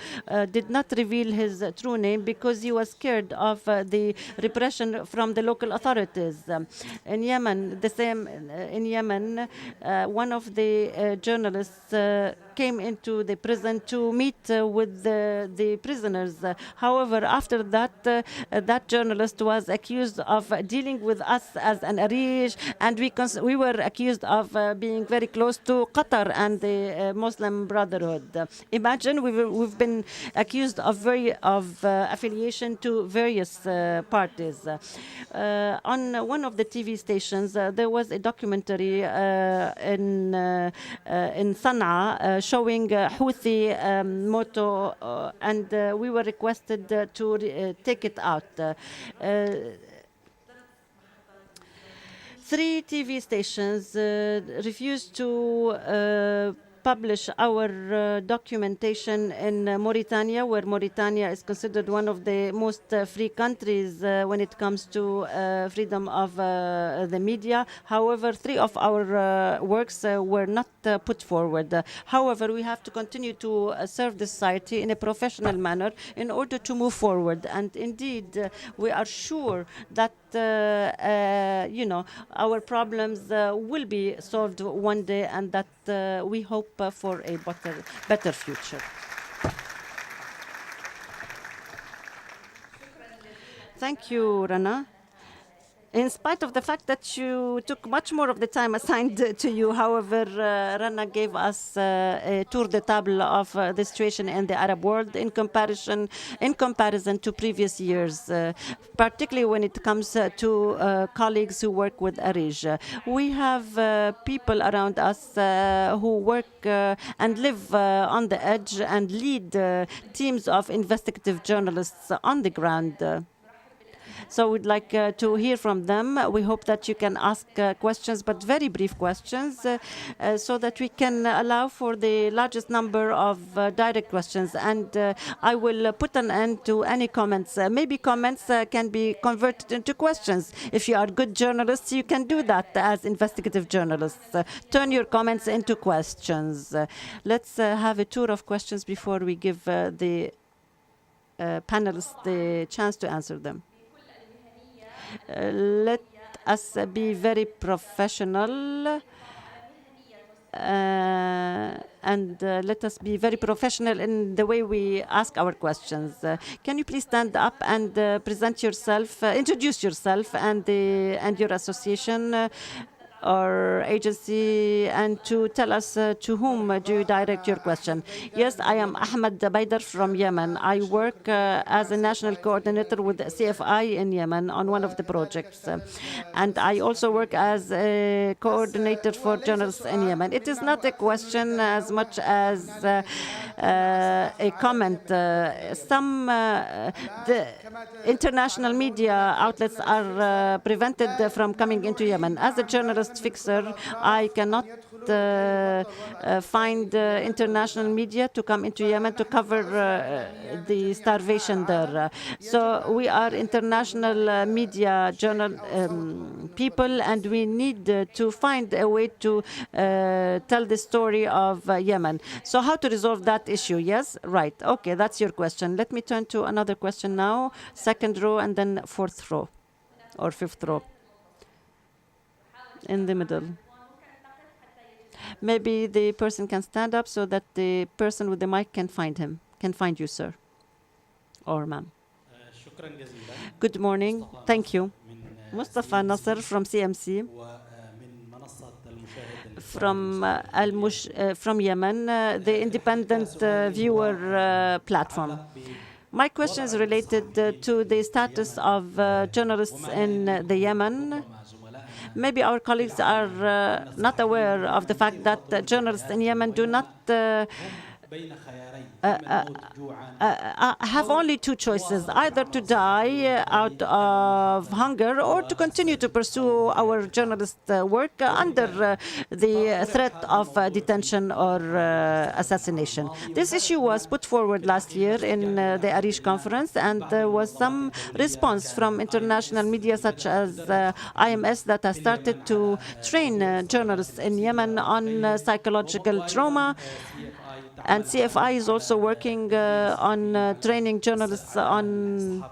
did not reveal his true name because he was scared of the repression from the local authorities. In Yemen, one of the journalists came into the prison to meet with the prisoners. However, after that, that journalist was accused of dealing with us as an ARIJ, and we were accused of being very close to Qatar and the Muslim Brotherhood. Imagine we've been accused of affiliation to various parties. On one of the TV stations, there was a documentary in Sana'a showing Houthi motto, and we were requested to take it out. 3 TV stations refused to publish our documentation in Mauritania, where Mauritania is considered one of the most free countries when it comes to freedom of the media. However, 3 of our works were not put forward. However, we have to continue to serve the society in a professional manner in order to move forward. And indeed, we are sure that our problems will be solved one day, and that we hope for a better future. Thank you, Rana. In spite of the fact that you took much more of the time assigned to you, however, Rana gave us a tour de table of the situation in the Arab world in comparison to previous years, particularly when it comes to colleagues who work with ARIJ. We have people around us who work and live on the edge and lead teams of investigative journalists on the ground. So we'd like to hear from them. We hope that you can ask questions, but very brief questions, so that we can allow for the largest number of direct questions. And I will put an end to any comments. Maybe comments can be converted into questions. If you are good journalists, you can do that as investigative journalists. Turn your comments into questions. Let's have a tour of questions before we give the panelists the chance to answer them. Let us be very professional and let us be very professional in the way we ask our questions. Can you please stand up and present yourself, introduce yourself and your association? or agency, and to tell us to whom do you direct your question. Yes, I am Ahmed Baidar from Yemen. I work as a national coordinator with CFI in Yemen on one of the projects. And I also work as a coordinator for journalists in Yemen. It is not a question as much as a comment. The international media outlets are prevented from coming into Yemen. As a journalist fixer, I cannot find international media to come into Yemen to cover the starvation there. So we are international media journal people, and we need to find a way to tell the story of Yemen. So how to resolve that issue? Yes, right. Okay, that's your question. Let me turn to another question now. Second row and then fourth row or fifth row. In the middle. Maybe the person can stand up so that the person with the mic can find him, can find you, sir or ma'am. Good morning. Thank you. Mustafa Nasser from CMC, from Yemen, the independent viewer platform. My question is related to the status of journalists in the Yemen. Maybe our colleagues are not aware of the fact that journalists in Yemen do not have only two choices: either to die out of hunger or to continue to pursue our journalist work under the threat of detention or assassination. This issue was put forward last year in the ARIJ conference, and there was some response from international media such as IMS that has started to train journalists in Yemen on psychological trauma. And CFI is also working on training journalists on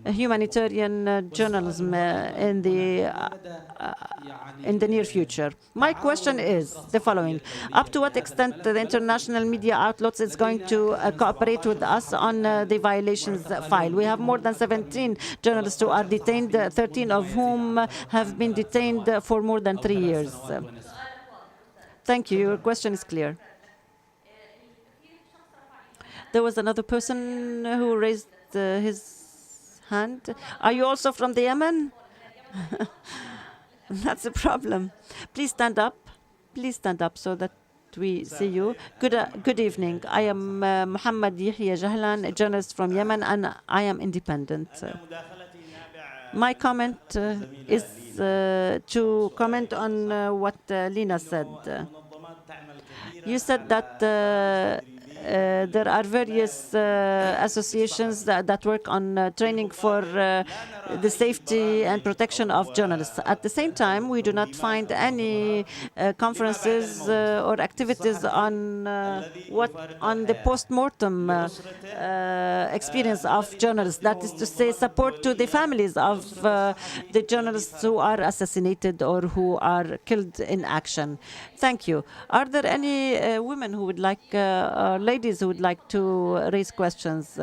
humanitarian journalism in the near future. My question is the following: up to what extent the international media outlets is going to cooperate with us on the violations file? We have more than 17 journalists who are detained, 13 of whom have been detained for more than 3 years. Thank you. Your question is clear. There was another person who raised his hand. Are you also from the Yemen? That's a problem. Please stand up. Please stand up so that we see you. Good evening. I am Muhammad Yahya Jahlan, a journalist from Yemen, and I am independent. My comment is to comment on what Lina said. You said that there are various associations that work on training for the safety and protection of journalists. At the same time, we do not find any conferences or activities on the post-mortem experience of journalists. That is to say, support to the families of the journalists who are assassinated or who are killed in action. Thank you. Are there any women who would like, ladies who would like to raise questions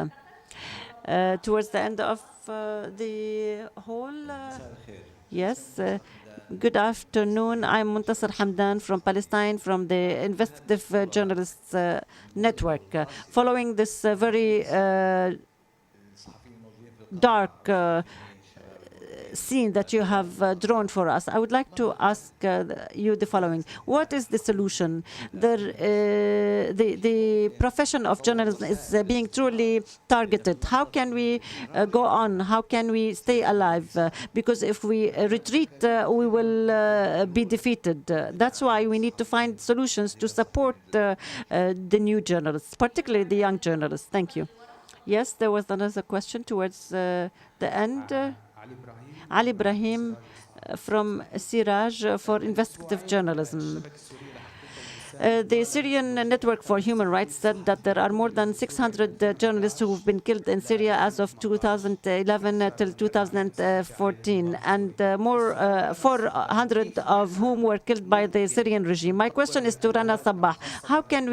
towards the end of the hall? Yes. Good afternoon. I'm Muntasir Hamdan from Palestine, from the Investigative Journalists Network. Following this very dark scene that you have drawn for us, I would like to ask you the following. What is the solution? The profession of journalism is being truly targeted. How can we go on? How can we stay alive? Because if we retreat, we will be defeated. That's why we need to find solutions to support the new journalists, particularly the young journalists. Thank you. Yes, there was another question towards the end. Ali Ibrahim from Siraj for investigative journalism. The Syrian Network for Human Rights said that there are more than 600 journalists who have been killed in Syria as of 2011 till 2014, and 400 of whom were killed by the Syrian regime. My question is to Rana Sabbagh. How can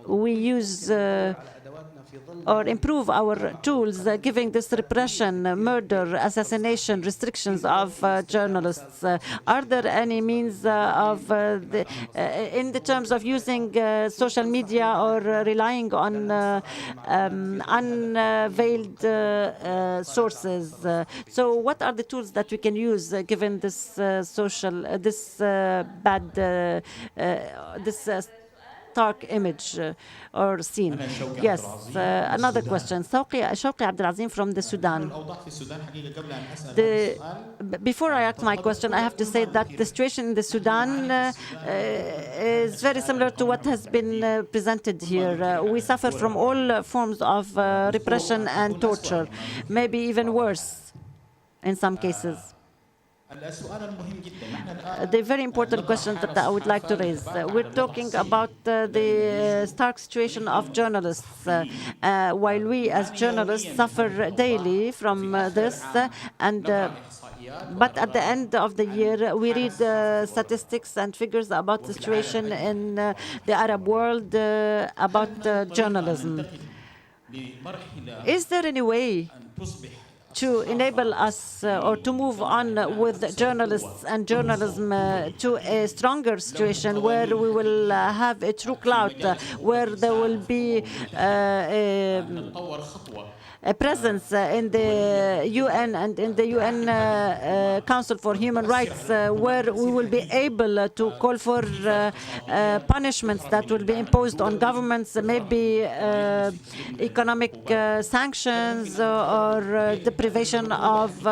we use or improve our tools, giving this repression, murder, assassination, restrictions of journalists? Are there any means in the terms of using social media or relying on unveiled sources? So what are the tools that we can use given this stark image or scene? Yes, another question. Shawqi Abdelazim from the Sudan. Before I ask my question, I have to say that the situation in the Sudan is very similar to what has been presented here. We suffer from all forms of repression and torture, maybe even worse in some cases. The very important question that I would like to raise. We're talking about the stark situation of journalists, while we as journalists suffer daily from this, but at the end of the year, we read statistics and figures about the situation in the Arab world, about journalism. Is there any way to enable us or to move on with journalists and journalism to a stronger situation where we will have a true clout, where there will be a presence in the UN and in the UN Council for Human Rights, where we will be able to call for punishments that will be imposed on governments, maybe economic sanctions or deprivation of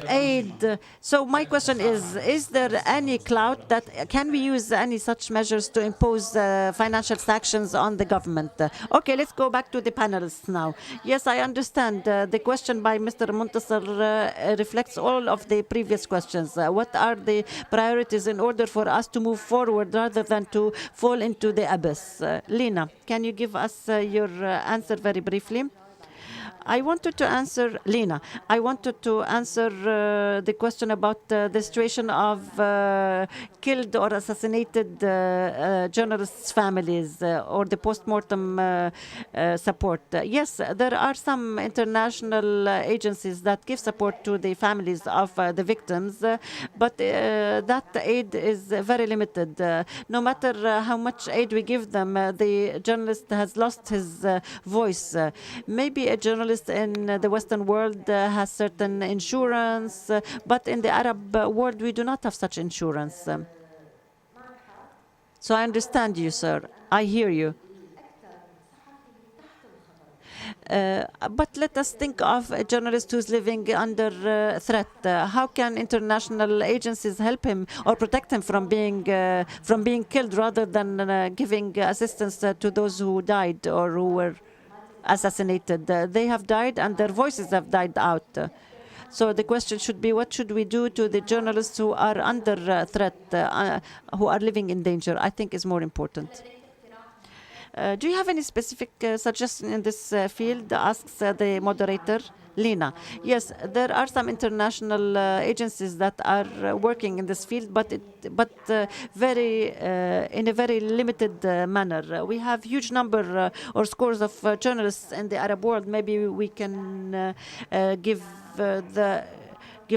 aid. So my question is there any clout that can we use any such measures to impose financial sanctions on the government? Okay, let's go back to the panelists now. Yes, I understand. The question by Mr. Muntasir reflects all of the previous questions. What are the priorities in order for us to move forward rather than to fall into the abyss? Lina, can you give us your answer very briefly? I wanted to answer, Lina, I wanted to answer the question about the situation of killed or assassinated journalists' families or the post-mortem support. Yes, there are some international agencies that give support to the families of the victims, but that aid is very limited. No matter how much aid we give them, the journalist has lost his voice. Maybe a journalist in the Western world has certain insurance, but in the Arab world we do not have such insurance. So I understand you, sir. I hear you. But let us think of a journalist who's living under threat. How can international agencies help him or protect him from being killed rather than giving assistance to those who died or who were assassinated? They have died and their voices have died out. So the question should be, what should we do to the journalists who are under threat, who are living in danger? I think is more important. Do you have any specific suggestion in this field? Asks the moderator. Lina. Yes, there are some international agencies that are working in this field, but very in a very limited manner. We have huge number or scores of journalists in the Arab world. Maybe we can give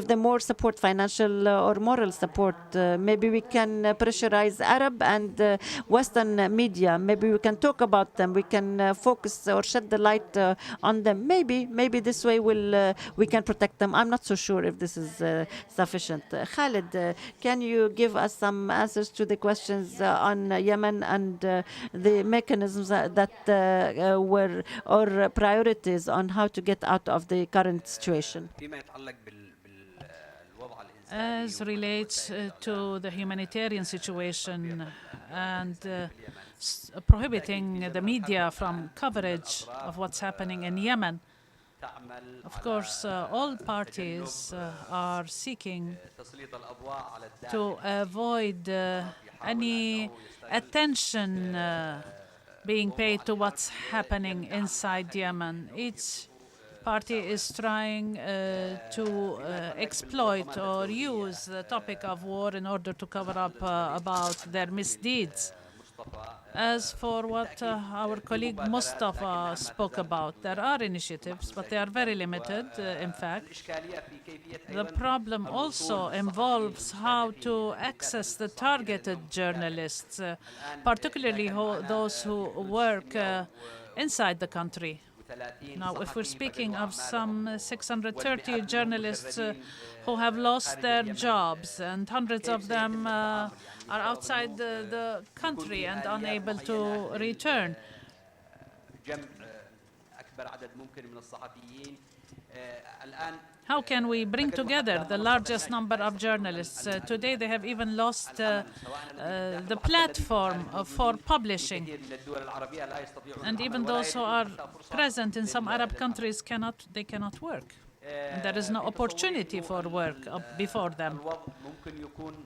them more support, financial or moral support. Maybe we can pressurize Arab and Western media. Maybe we can talk about them. We can focus or shed the light on them. Maybe this way we can protect them. I'm not so sure if this is sufficient. Khaled, can you give us some answers to the questions on Yemen and the mechanisms that were or priorities on how to get out of the current situation? As relates to the humanitarian situation and prohibiting the media from coverage of what's happening in Yemen, of course, all parties are seeking to avoid any attention being paid to what's happening inside Yemen. Each party is trying to exploit or use the topic of war in order to cover up about their misdeeds. As for what our colleague Mustafa spoke about, there are initiatives, but they are very limited, in fact. The problem also involves how to access the targeted journalists, particularly those who work inside the country. Now, if we're speaking of some 630 journalists who have lost their jobs, and hundreds of them are outside the country and unable to return. How can we bring together the largest number of journalists? Today they have even lost the platform for publishing. And even those who are present in some Arab countries cannot work. And there is no opportunity for work before them.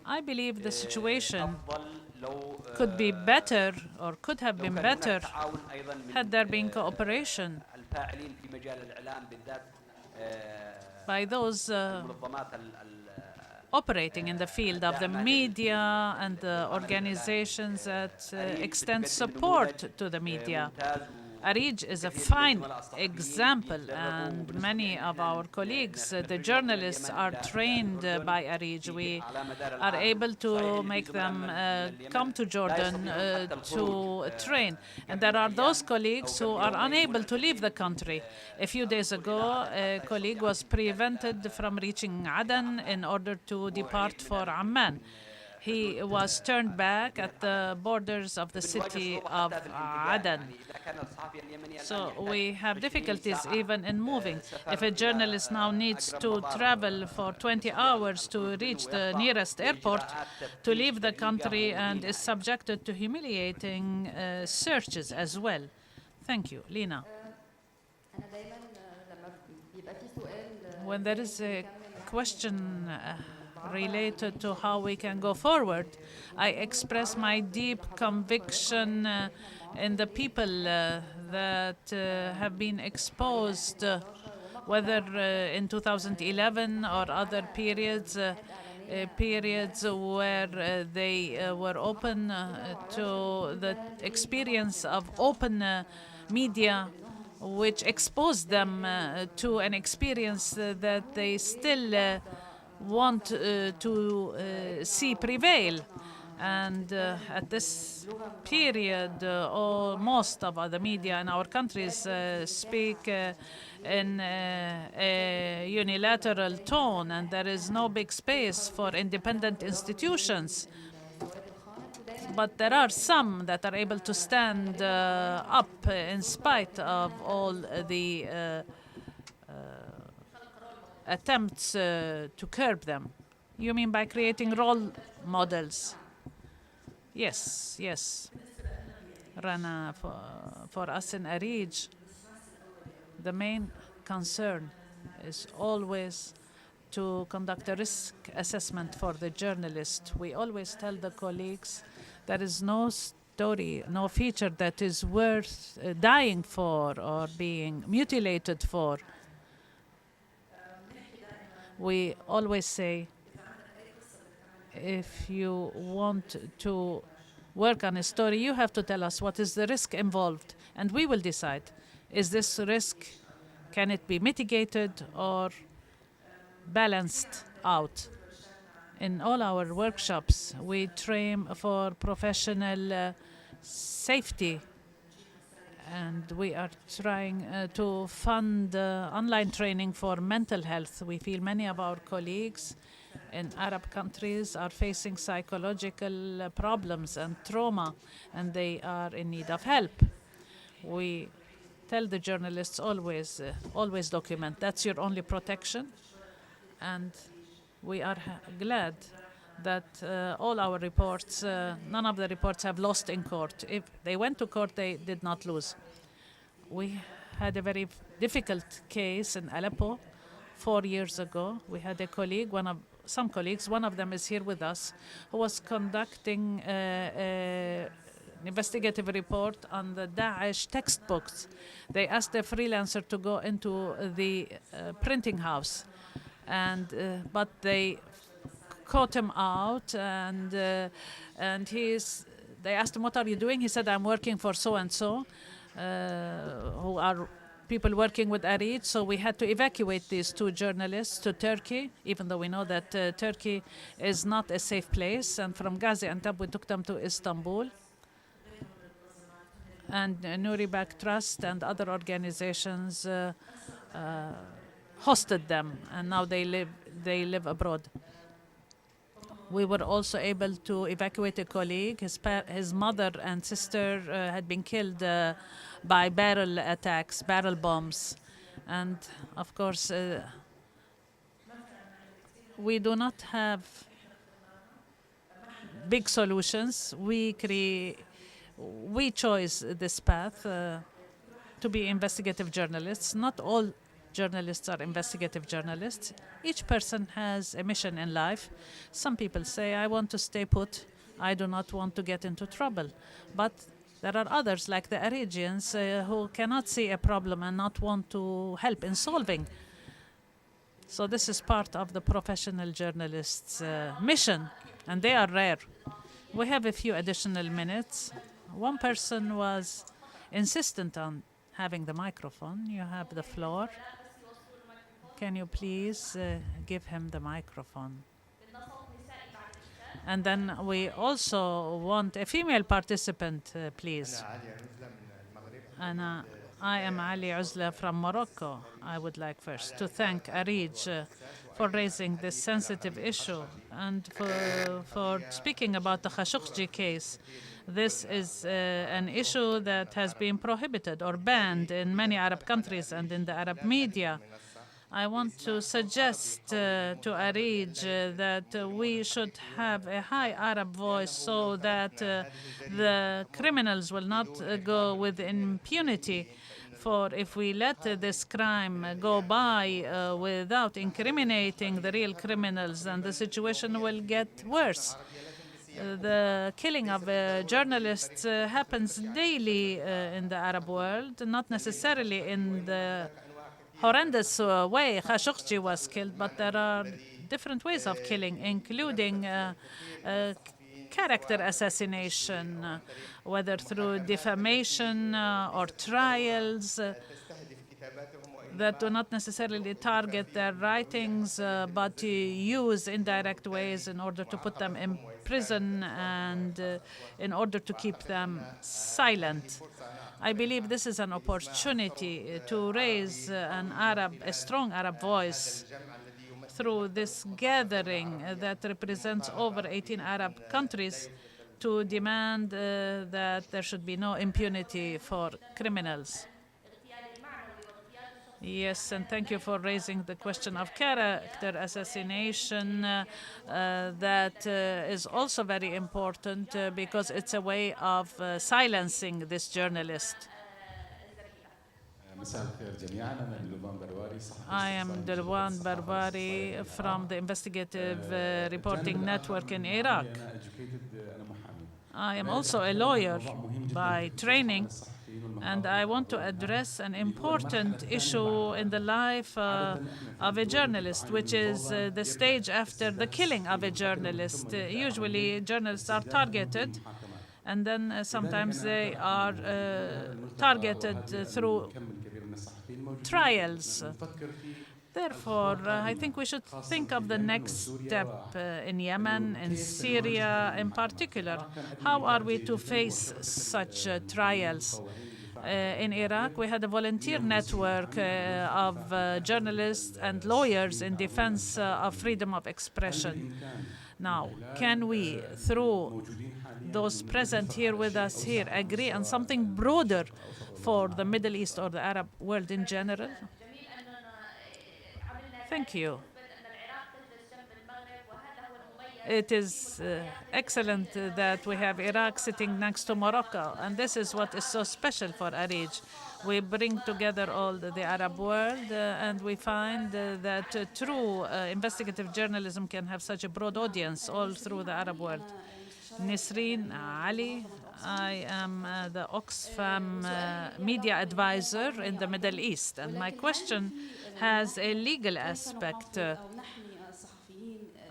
I believe the situation could be better, or could have been better, had there been cooperation by those operating in the field of the media and the organizations that extend support to the media. ARIJ is a fine example, and many of our colleagues, the journalists, are trained by ARIJ. We are able to make them come to Jordan to train. And there are those colleagues who are unable to leave the country. A few days ago, a colleague was prevented from reaching Aden in order to depart for Amman. He was turned back at the borders of the city of Aden. So we have difficulties even in moving. If a journalist now needs to travel for 20 hours to reach the nearest airport, to leave the country, and is subjected to humiliating searches as well. Thank you. Lina. When there is a question related to how we can go forward, I express my deep conviction in the people that have been exposed, whether in 2011 or other periods, periods where they were open to the experience of open media, which exposed them to an experience that they still want to see prevail. And at this period, most of the media in our countries speak in a unilateral tone, and there is no big space for independent institutions. But there are some that are able to stand up in spite of all the attempts to curb them. You mean by creating role models? Yes, yes. Rana, for us in ARIJ, the main concern is always to conduct a risk assessment for the journalist. We always tell the colleagues there is no story, no feature that is worth dying for or being mutilated for. We always say, if you want to work on a story, you have to tell us what is the risk involved, and we will decide, is this risk, can it be mitigated or balanced out? In all our workshops, we train for professional safety, and we are trying to fund online training for mental health. We feel many of our colleagues in Arab countries are facing psychological problems and trauma, and they are in need of help. We tell the journalists always, always document. That's your only protection. And we are glad that all our reports, none of the reports have lost in court. If they went to court, they did not lose. We had a very difficult case in Aleppo 4 years ago. We had a colleague, some colleagues, one of them is here with us, who was conducting an investigative report on the Daesh textbooks. They asked a freelancer to go into the printing house, but they caught him out, and they asked him, what are you doing? He said, I'm working for so-and-so, who are people working with ARIJ. So we had to evacuate these two journalists to Turkey, even though we know that Turkey is not a safe place. And from Gaziantep, we took them to Istanbul. And Nuribak Trust and other organizations hosted them, and now they live abroad. We were also able to evacuate a colleague. His mother and sister had been killed by barrel attacks, barrel bombs. And of course, we do not have big solutions. We chose this path to be investigative journalists. Not all journalists are investigative journalists. Each person has a mission in life. Some people say, I want to stay put. I do not want to get into trouble. But there are others, like the ARIJians, who cannot see a problem and not want to help in solving. So this is part of the professional journalist's mission, and they are rare. We have a few additional minutes. One person was insistent on having the microphone. You have the floor. Can you please give him the microphone? And then we also want a female participant, please. And I am Ali Uzla from Morocco. I would like first to thank ARIJ for raising this sensitive issue and for speaking about the Khashoggi case. This is an issue that has been prohibited or banned in many Arab countries and in the Arab media. I want to suggest to ARIJ that we should have a high Arab voice so that the criminals will not go with impunity. For if we let this crime go by without incriminating the real criminals, then the situation will get worse. The killing of journalists happens daily in the Arab world, not necessarily in the horrendous way Khashoggi was killed, but there are different ways of killing, including character assassination, whether through defamation or trials that do not necessarily target their writings, but use indirect ways in order to put them in prison and in order to keep them silent. I believe this is an opportunity to raise a strong Arab voice through this gathering that represents over 18 Arab countries to demand that there should be no impunity for criminals. Yes, and thank you for raising the question of character assassination. That is also very important because it's a way of silencing this journalist. I am Rawan Damen from the Investigative Reporting Network in Iraq. I am also a lawyer by training, and I want to address an important issue in the life of a journalist, which is the stage after the killing of a journalist. Usually, journalists are targeted, and then sometimes they are targeted through trials. Therefore, I think we should think of the next step in Yemen, in Syria in particular. How are we to face such trials? In Iraq, we had a volunteer network of journalists and lawyers in defense of freedom of expression. Now, can we, through those present here with us here, agree on something broader for the Middle East or the Arab world in general? Thank you. It is excellent that we have Iraq sitting next to Morocco, and this is what is so special for ARIJ. We bring together all the Arab world, and we find that true investigative journalism can have such a broad audience all through the Arab world. Nisreen Ali, I am the Oxfam media advisor in the Middle East, and my question has a legal aspect.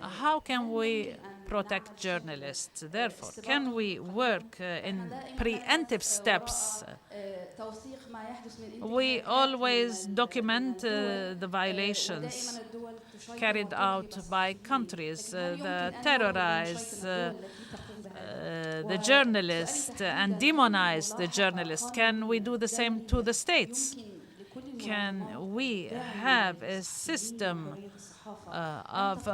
How can we protect journalists. Therefore, can we work in preemptive steps? We always document the violations carried out by countries that terrorize the journalist and demonize the journalist. Can we do the same to the states? Can we have a system of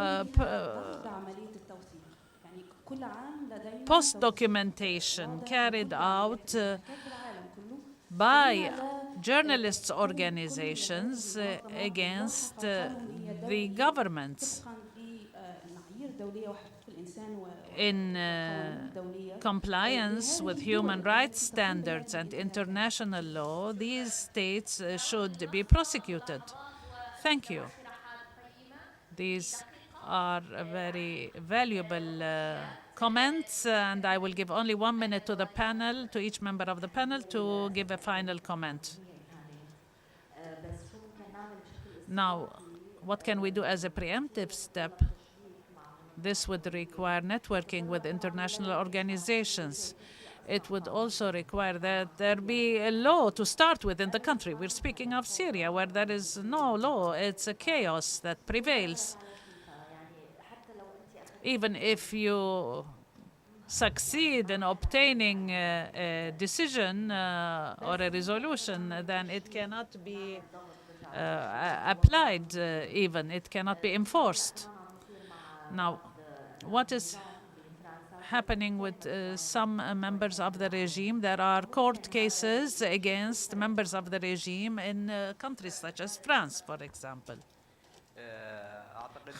post-documentation carried out by journalists' organizations against the governments in compliance with human rights standards and international law? These states should be prosecuted. Thank you. These are very valuable comments, and I will give only 1 minute to the panel, to each member of the panel, to give a final comment. Now, what can we do as a preemptive step? This would require networking with international organizations. It would also require that there be a law to start with in the country. We're speaking of Syria, where there is no law. It's a chaos that prevails. Even if you succeed in obtaining a decision or a resolution, then it cannot be applied even. It cannot be enforced. Now, what is happening with some members of the regime? There are court cases against members of the regime in countries such as France, for example.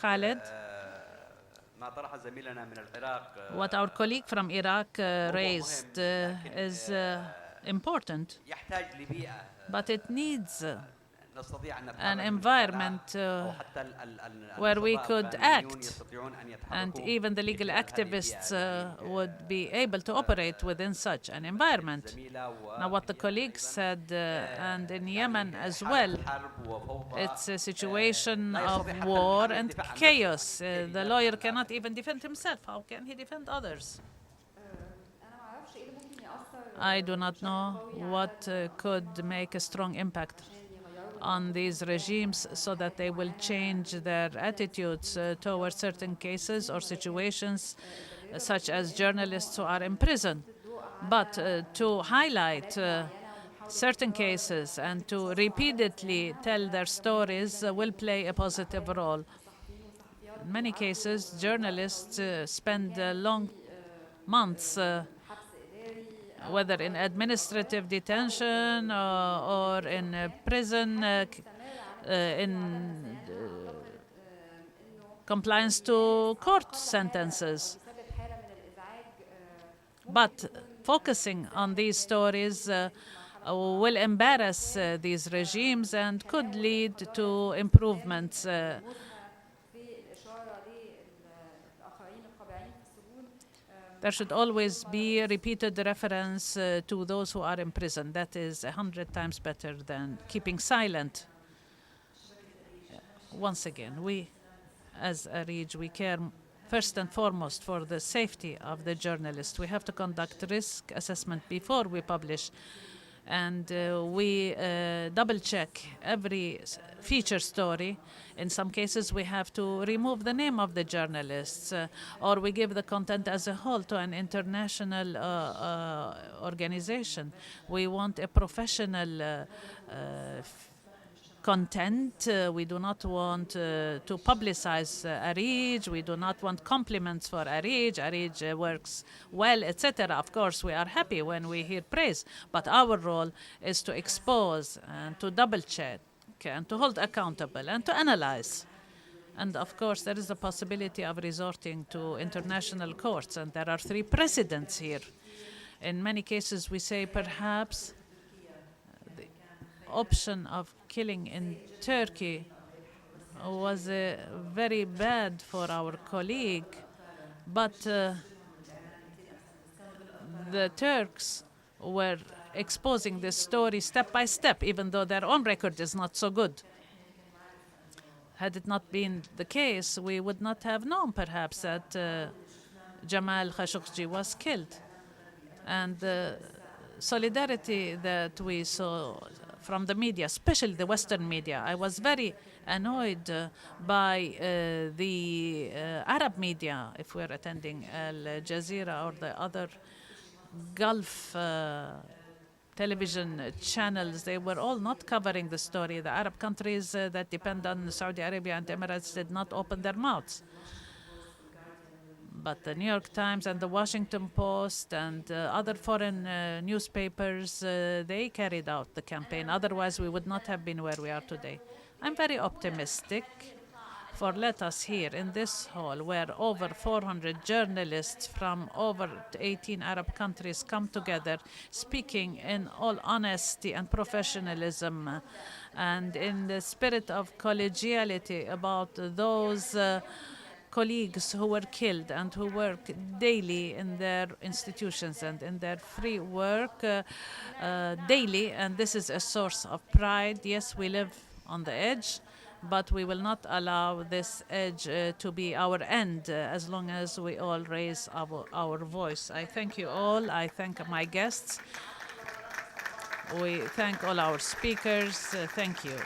Khaled? What our colleague from Iraq raised is important, but it needs an environment where we could act, and even the legal activists would be able to operate within such an environment. Now, what the colleague said, and in Yemen as well, it's a situation of war and chaos. The lawyer cannot even defend himself. How can he defend others? I do not know what could make a strong impact on these regimes so that they will change their attitudes towards certain cases or situations, such as journalists who are in prison. But to highlight certain cases and to repeatedly tell their stories will play a positive role. In many cases, journalists spend long months whether in administrative detention or in prison in compliance to court sentences. But focusing on these stories will embarrass these regimes and could lead to improvements. There should always be a repeated reference to those who are in prison. That is 100 times better than keeping silent. Once again, we, as ARIJ, we care first and foremost for the safety of the journalist. We have to conduct risk assessment before we publish, and we double-check every feature story. In some cases, we have to remove the name of the journalists, or we give the content as a whole to an international organization. We want a professional content. We do not want to publicize ARIJ. We do not want compliments for ARIJ. ARIJ works well, etc. Of course, we are happy when we hear praise, but our role is to expose and to double-check and to hold accountable and to analyze. And of course, there is a possibility of resorting to international courts, and there are 3 precedents here. In many cases, we say perhaps the option of killing in Turkey was very bad for our colleague, but the Turks were exposing this story step by step, even though their own record is not so good. Had it not been the case, we would not have known perhaps that Jamal Khashoggi was killed. And the solidarity that we saw from the media, especially the Western media, I was very annoyed by the Arab media, if we're attending Al Jazeera or the other Gulf television channels. They were all not covering the story. The Arab countries that depend on Saudi Arabia and Emirates did not open their mouths. But the New York Times and the Washington Post and other foreign newspapers, they carried out the campaign. Otherwise, we would not have been where we are today. I'm very optimistic, for let us here in this hall, where over 400 journalists from over 18 Arab countries come together, speaking in all honesty and professionalism and in the spirit of collegiality about those colleagues who were killed and who work daily in their institutions and in their free work daily. And this is a source of pride. Yes, we live on the edge, but we will not allow this edge to be our end as long as we all raise our voice. I thank you all. I thank my guests. We thank all our speakers. Thank you.